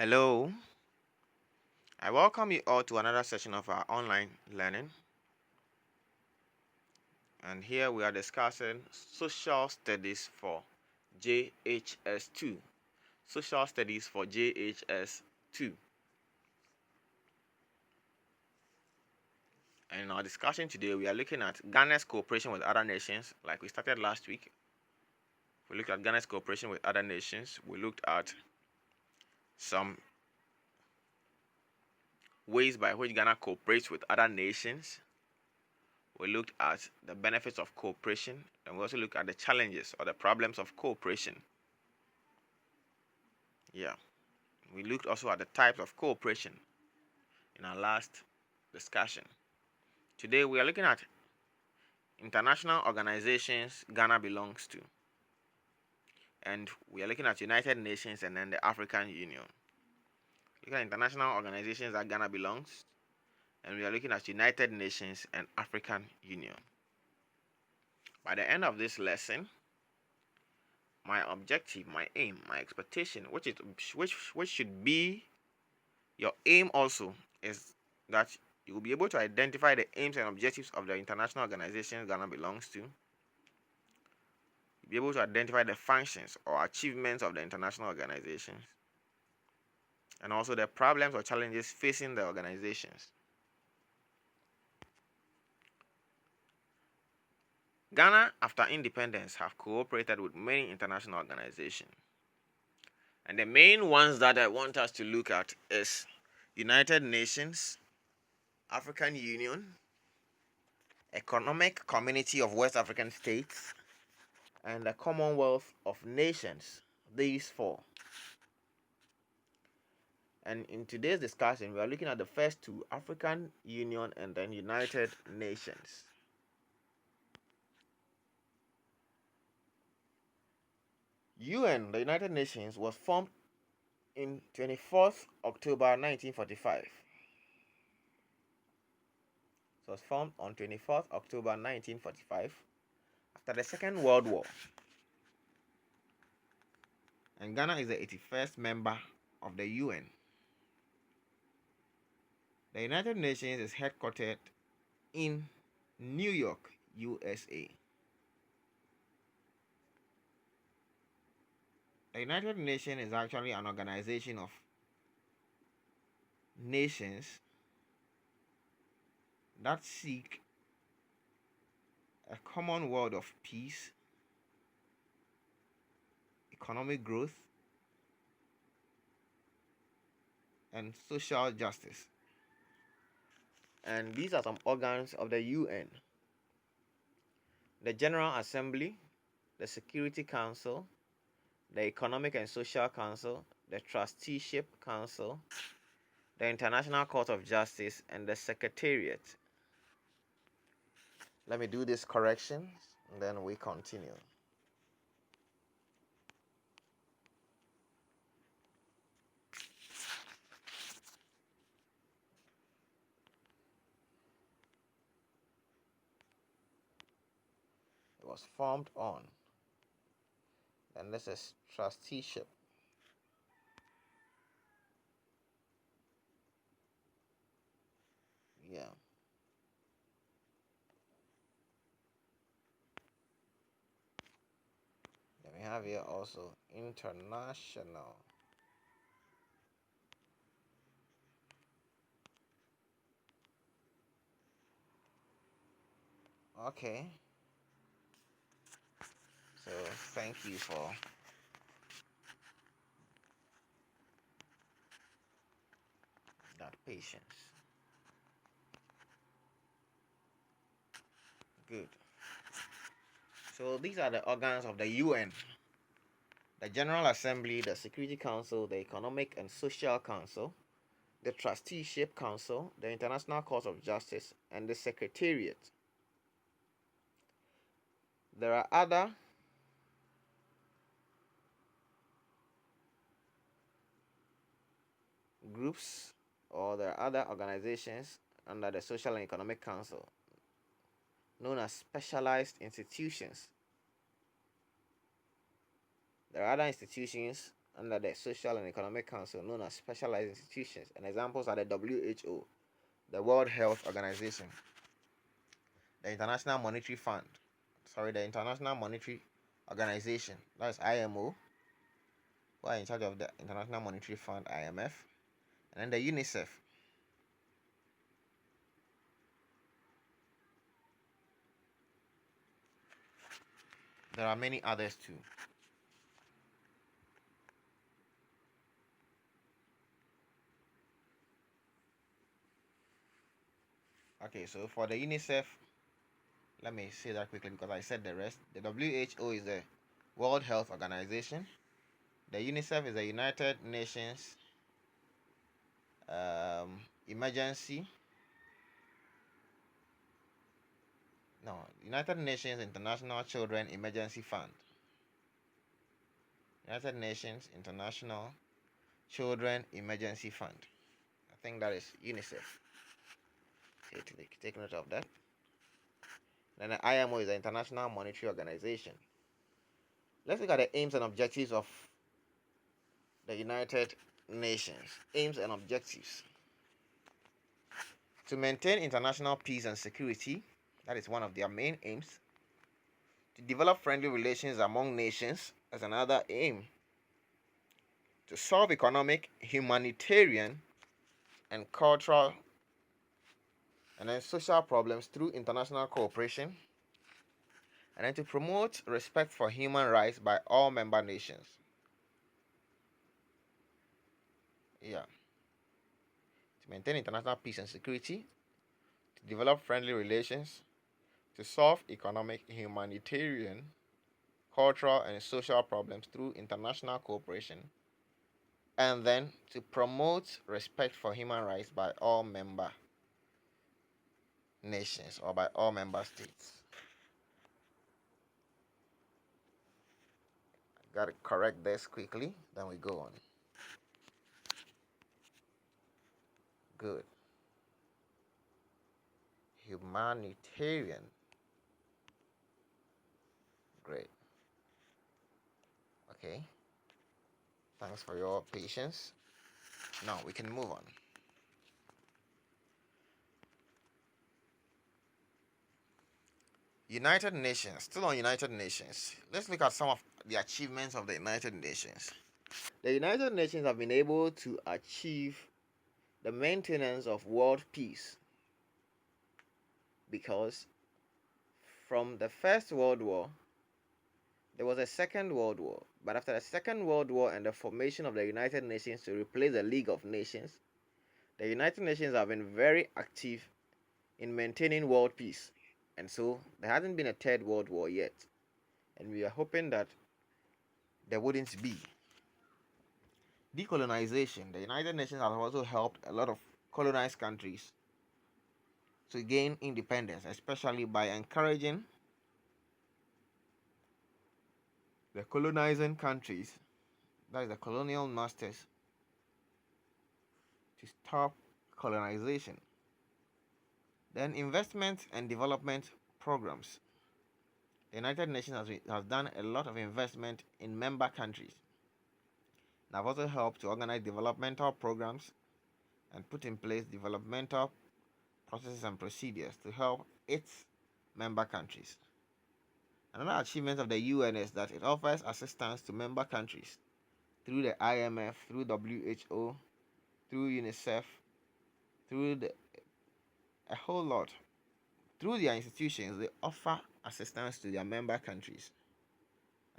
Hello, I welcome you all to another session of our online learning. And here we are discussing social studies for JHS2. Social studies for JHS2. And in our discussion today, we are looking at Ghana's cooperation with other nations, like we started last week. We looked at Ghana's cooperation with other nations. We looked at some ways by which Ghana cooperates with other nations. We looked at the benefits of cooperation, and we also looked at the challenges or the problems of cooperation. Yeah, we looked also at the types of cooperation in our last discussion. Today we are looking at international organizations Ghana belongs to, and we are looking at United Nations and then the African Union. Looking at international organizations that Ghana belongs, and we are looking at United Nations and African Union. By the end of this lesson, my objective, my aim, my expectation, which should be your aim also, is that you will be able to identify the aims and objectives of the international organizations Ghana belongs to. You'll be able to identify the functions or achievements of the international organizations, and also the problems or challenges facing the organizations. Ghana, after independence, have cooperated with many international organizations. And the main ones that I want us to look at is United Nations, African Union, Economic Community of West African States, and the Commonwealth of Nations. These four. And in today's discussion, we are looking at the first two, African Union and then United Nations. UN, the United Nations, was formed in 24th October 1945. It was formed on 24th October 1945 after the Second World War. And Ghana is the 81st member of the UN. The United Nations is headquartered in New York, USA. The United Nations is actually an organization of nations that seek a common world of peace, economic growth, and social justice. And these are some organs of the UN: the General Assembly, the Security Council, the Economic and Social Council, the Trusteeship Council, the International Court of Justice, and the Secretariat. Let me do this correction, and then we continue. It was formed on, and this is trusteeship. Yeah. Then we have here also international. Okay. So thank you for that patience. Good. So these are the organs of the UN: the General Assembly, the Security Council, the Economic and Social Council, the Trusteeship Council, the International Court of Justice, and the Secretariat. There are other groups, or there are other organizations under the Social and Economic Council known as specialized institutions. There are other institutions under the Social and Economic Council, known as specialized institutions, and examples are the WHO, the World Health Organization, the International Monetary Organization, that's IMO, who are in charge of the International Monetary Fund, IMF, and then the UNICEF. There are many others too. Okay, so for the UNICEF, let me say that quickly because I said the rest. The WHO is the World Health Organization. The UNICEF is the United Nations Emergency. No, United Nations International Children Emergency Fund. United Nations International Children Emergency Fund. I think that is UNICEF. Take note of that. Then the IMO is the International Monetary Organization. Let's look at the aims and objectives of the United Nations. Aims and objectives. To maintain international peace and security, that is one of their main aims. To develop friendly relations among nations, as another aim. To solve economic, humanitarian, and cultural and then social problems through international cooperation, and then to promote respect for human rights by all member nations. To maintain international peace and security, to develop friendly relations, to solve economic, humanitarian, cultural, and social problems through international cooperation, and then to promote respect for human rights by all member nations or by all member states. Got to correct this quickly, then we go on. Good. Humanitarian. Great. Okay. Thanks for your patience. Now we can move on. United Nations. Still on United Nations. Let's look at some of the achievements of the United Nations. The United Nations have been able to achieve the maintenance of world peace because from the First World War, there was a Second World War. But after the Second World War and the formation of the United Nations to replace the League of Nations, the United Nations have been very active in maintaining world peace. And so there hasn't been a Third World War yet. And we are hoping that there wouldn't be. Decolonization. The United Nations has also helped a lot of colonized countries to gain independence, especially by encouraging the colonizing countries, that is the colonial masters, to stop colonization. Then investment and development programs. The United Nations has done a lot of investment in member countries. And have also helped to organize developmental programs and put in place developmental processes and procedures to help its member countries. Another achievement of the UN is that it offers assistance to member countries through the IMF, through WHO, through UNICEF, through a whole lot. Through their institutions, they offer assistance to their member countries.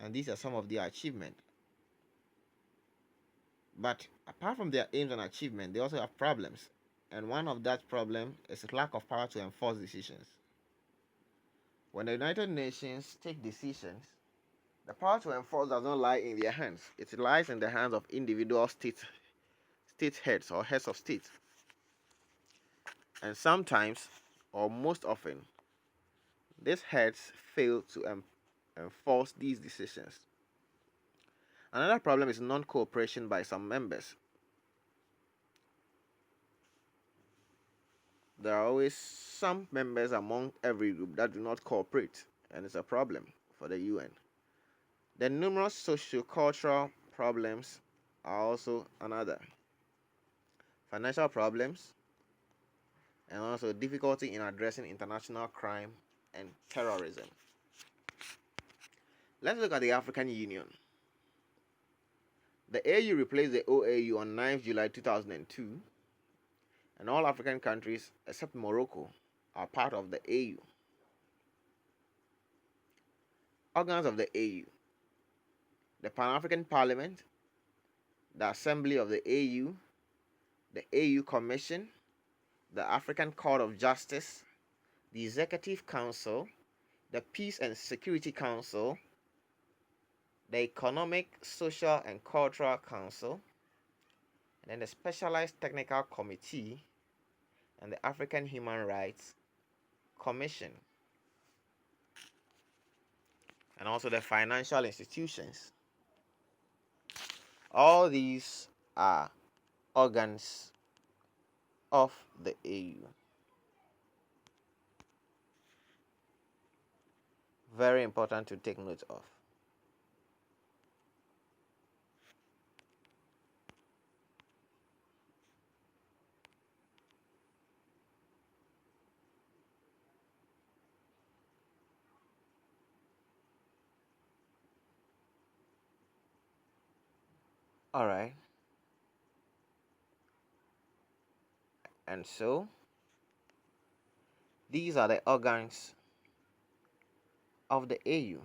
And these are some of their achievements. But apart from their aims and achievements, they also have problems. And one of that problem is lack of power to enforce decisions. When the United Nations take decisions, the power to enforce does not lie in their hands. It lies in the hands of individual state heads or heads of state. And sometimes, or most often, these heads fail to enforce these decisions. Another problem is non-cooperation by some members. There are always some members among every group that do not cooperate, and it's a problem for the UN. The numerous socio-cultural problems are also another. Financial problems and also difficulty in addressing international crime and terrorism. Let's look at the African Union. The AU replaced the OAU on 9th July 2002, and all African countries except Morocco are part of the AU. Organs of the AU: the Pan-African Parliament, the Assembly of the AU, the AU Commission, the African Court of Justice, the Executive Council, the Peace and Security Council, the Economic, Social and Cultural Council, and then the Specialized Technical Committee, and the African Human Rights Commission, and also the financial institutions. All these are organs of the AU. Very important to take note of. All right. And so, these are the organs of the AU.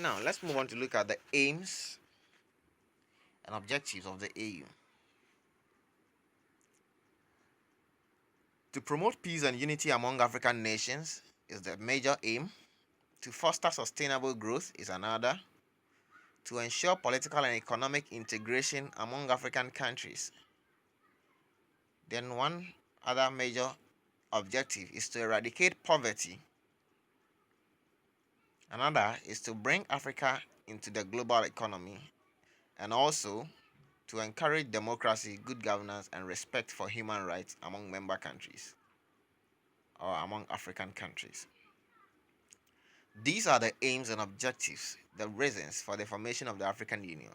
Now, let's move on to look at the aims and objectives of the AU. To promote peace and unity among African nations is the major aim. To foster sustainable growth is another. To ensure political and economic integration among African countries. Then one other major objective is to eradicate poverty. Another is to bring Africa into the global economy, and also to encourage democracy, good governance, and respect for human rights among member countries or among African countries. These are the aims and objectives, the reasons for the formation of the African Union.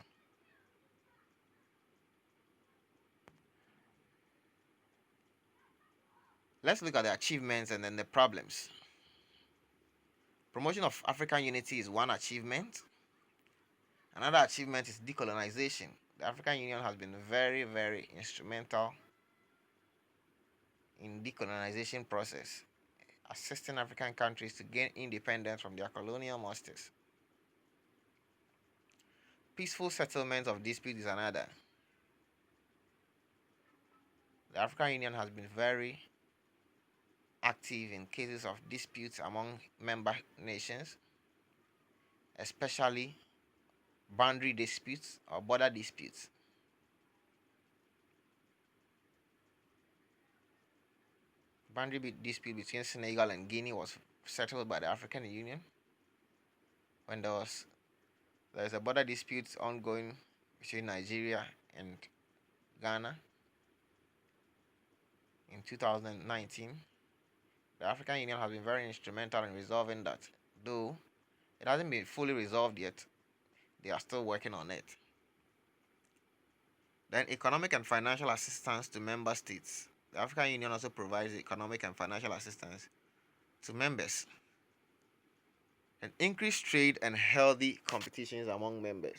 Let's look at the achievements and then the problems. Promotion of African unity is one achievement. Another achievement is decolonization. The African Union has been very, very instrumental in decolonization process, assisting African countries to gain independence from their colonial masters. Peaceful settlement of disputes is another. The African Union has been very active in cases of disputes among member nations, especially boundary disputes or border disputes. Boundary dispute between Senegal and Guinea was settled by the African Union. When there is a border dispute ongoing between Nigeria and Ghana in 2019, the African Union has been very instrumental in resolving that. Though it hasn't been fully resolved yet, they are still working on it. Then economic and financial assistance to member states. The African Union also provides economic and financial assistance to members. And increased trade and healthy competitions among members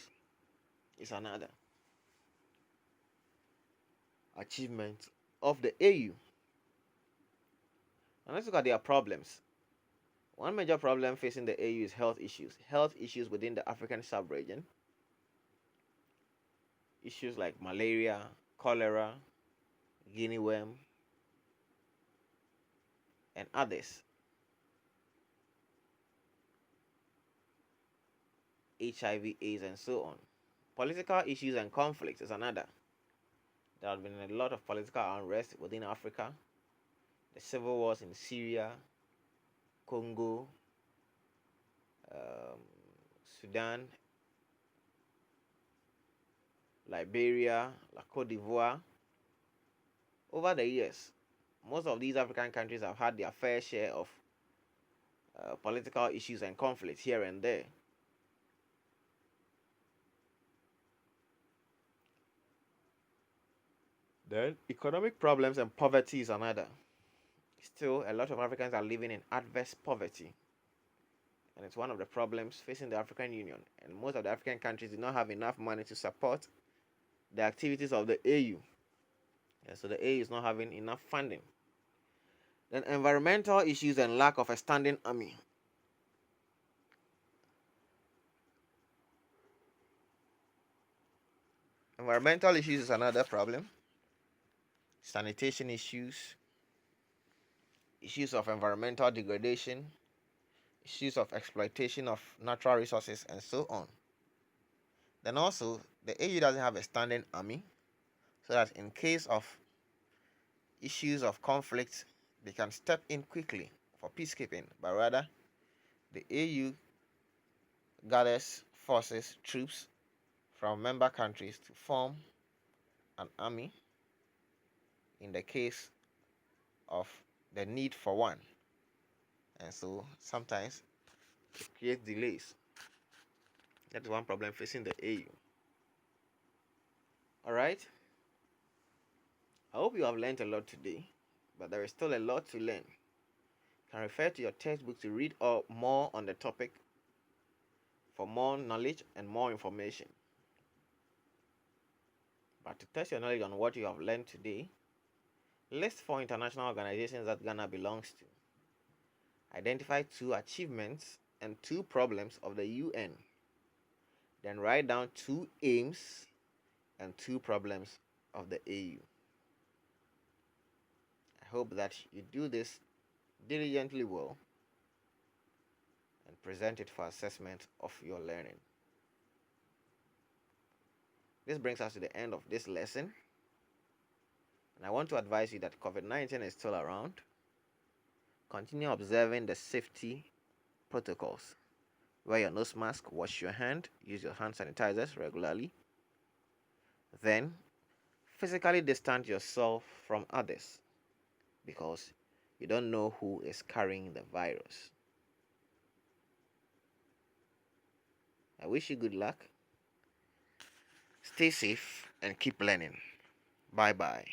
is another achievement of the AU. And let's look at their problems. One major problem facing the AU is health issues. Health issues within the African sub-region. Issues like malaria, cholera, guinea worm, and others. HIV, AIDS, and so on. Political issues and conflicts is another. There have been a lot of political unrest within Africa. The civil wars in Syria, Congo, Sudan, Liberia, Cote d'Ivoire. Over the years, most of these African countries have had their fair share of political issues and conflicts here and there. Then economic problems and poverty is another. Still, a lot of Africans are living in adverse poverty, and it's one of the problems facing the African Union. And most of the African countries do not have enough money to support the activities of the AU. And so the AU is not having enough funding. Then environmental issues and lack of a standing army. Environmental issues is another problem. Sanitation issues, issues of environmental degradation, issues of exploitation of natural resources, and so on. Then also, the AU doesn't have a standing army, so that in case of issues of conflict, they can step in quickly for peacekeeping, but rather, the AU gathers forces, troops from member countries to form an army in the case of the need for one. And so sometimes it creates delays. That's one problem facing the AU. Alright? I hope you have learned a lot today, but there is still a lot to learn. You can refer to your textbook to read more on the topic for more knowledge and more information. But to test your knowledge on what you have learned today, list 4 international organizations that Ghana belongs to. Identify 2 achievements and 2 problems of the UN. Then write down 2 aims and 2 problems of the AU. I hope that you do this diligently well and present it for assessment of your learning. This brings us to the end of this lesson. And I want to advise you that COVID-19 is still around. Continue observing the safety protocols. Wear your nose mask, wash your hand, use your hand sanitizers regularly. Then, physically distance yourself from others, because you don't know who is carrying the virus. I wish you good luck. Stay safe and keep learning. Bye bye.